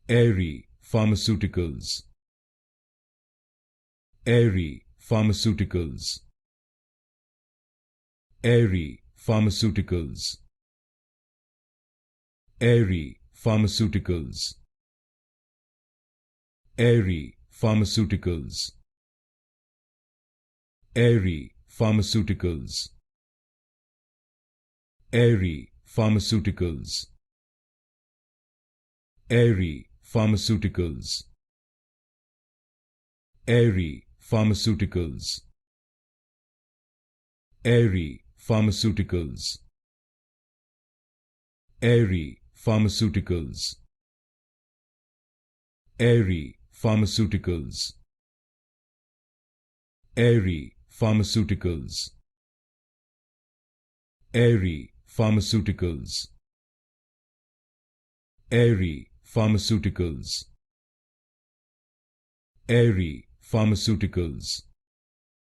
Aerie Pharmaceuticals. Aerie Pharmaceuticals. Aerie Pharmaceuticals. Aerie Pharmaceuticals. Aerie Pharmaceuticals. Aerie Pharmaceuticals. Aerie Pharmaceuticals. Aerie Pharmaceuticals. Aerie Pharmaceuticals. Aerie Pharmaceuticals. Aerie Pharmaceuticals. Aerie Pharmaceuticals. Aerie Pharmaceuticals. Aerie Pharmaceuticals. Aerie Pharmaceuticals. Aerie Pharmaceuticals.